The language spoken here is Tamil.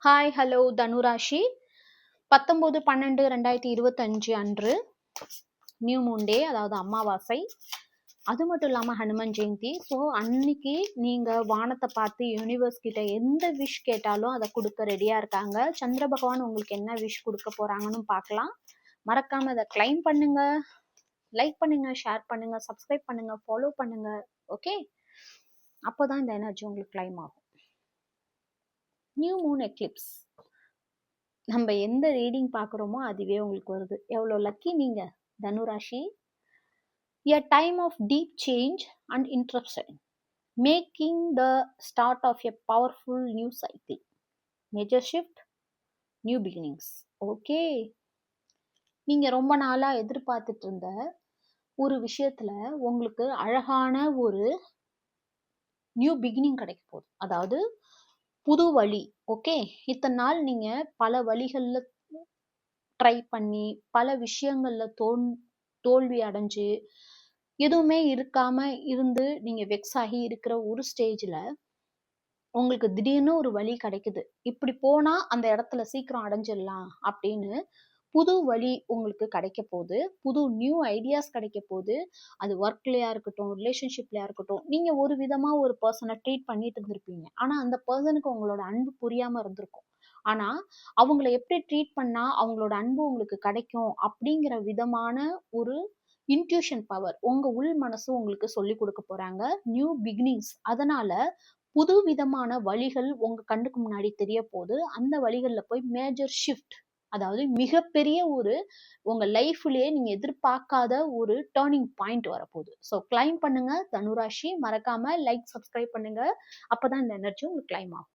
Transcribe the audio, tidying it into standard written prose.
ஹாய் ஹலோ தனுராஷி 19/12/2025 அன்று நியூ மூன் டே, அதாவது அமாவாசை. அது மட்டும் இல்லாமல் ஹனுமன் ஜெயந்தி. ஸோ அன்னைக்கு நீங்கள் வானத்தை பார்த்து யூனிவர்ஸ் கிட்ட எந்த விஷ் கேட்டாலும் அதை கொடுக்க ரெடியாக இருக்காங்க. சந்திர பகவான் உங்களுக்கு என்ன விஷ் கொடுக்க போகிறாங்கன்னு பார்க்கலாம். மறக்காமல் அதை கிளைம் பண்ணுங்க, லைக் பண்ணுங்க, ஷேர் பண்ணுங்க, சப்ஸ்கிரைப் பண்ணுங்க, ஃபாலோ பண்ணுங்க. ஓகே, அப்போ தான் இந்த எனர்ஜி உங்களுக்கு கிளைம் ஆகும். நியூ மூன் எக்லிப்ஸ், நம்ம எந்த ரீடிங் பார்க்குறோமோ அதுவே உங்களுக்கு வருது. எவ்வளோ லக்கி நீங்கள் தனுராஷி. A time of deep change and interruption, making the start of a powerful new cycle. Major shift, new beginnings. Okay, நீங்கள் ரொம்ப நாளாக எதிர்பார்த்துட்டு இருந்த ஒரு விஷயத்தில் உங்களுக்கு அழகான ஒரு நியூ பிகினிங் கிடைக்க போகுது. அதாவது புது வழி. ஓகே, இத்தனை நாள் நீங்கள் பல வழிகளில் ட்ரை பண்ணி பல விஷயங்களில் தோல்வி அடைஞ்சு எதுவுமே இருக்காம இருந்து நீங்கள் வெக்ஸ் ஆகி இருக்கிற ஒரு ஸ்டேஜில் உங்களுக்கு திடீர்னு ஒரு வழி கிடைக்குது. இப்படி போனால் அந்த இடத்துல சீக்கிரம் அடைஞ்சிடலாம் அப்படின்னு புது வழி உங்களுக்கு கிடைக்க போகுது. புது நியூ ஐடியாஸ் கிடைக்க போகுது. அது ஒர்க்லையா இருக்கட்டும், ரிலேஷன்ஷிப்லையா இருக்கட்டும். நீங்கள் ஒரு விதமாக ஒரு பர்சனை ட்ரீட் பண்ணிட்டு இருந்திருப்பீங்க. ஆனால் அந்த பர்சனுக்கு உங்களோட அன்பு புரியாமல் இருந்திருக்கும். ஆனால் அவங்கள எப்படி ட்ரீட் பண்ணால் அவங்களோட அன்பு உங்களுக்கு கிடைக்கும் அப்படிங்கிற விதமான ஒரு இன்ட்யூஷன் பவர் உங்கள் உள் மனசு உங்களுக்கு சொல்லி கொடுக்க போகிறாங்க. New beginnings. அதனால் புது விதமான வழிகள் உங்கள் கண்ணுக்கு முன்னாடி தெரிய போகுது. அந்த வழிகளில் போய் மேஜர் ஷிஃப்ட், அதாவது மிகப்பெரிய ஒரு உங்கள் லைஃப்லேயே நீங்கள் எதிர்பார்க்காத ஒரு டேர்னிங் பாயிண்ட் வரப்போகுது. ஸோ கிளைம் பண்ணுங்க தனுராஷி. மறக்காமல் லைக், சப்ஸ்கிரைப் பண்ணுங்க. அப்போ தான் இந்த எனர்ஜி உங்களுக்கு கிளைம் ஆகும்.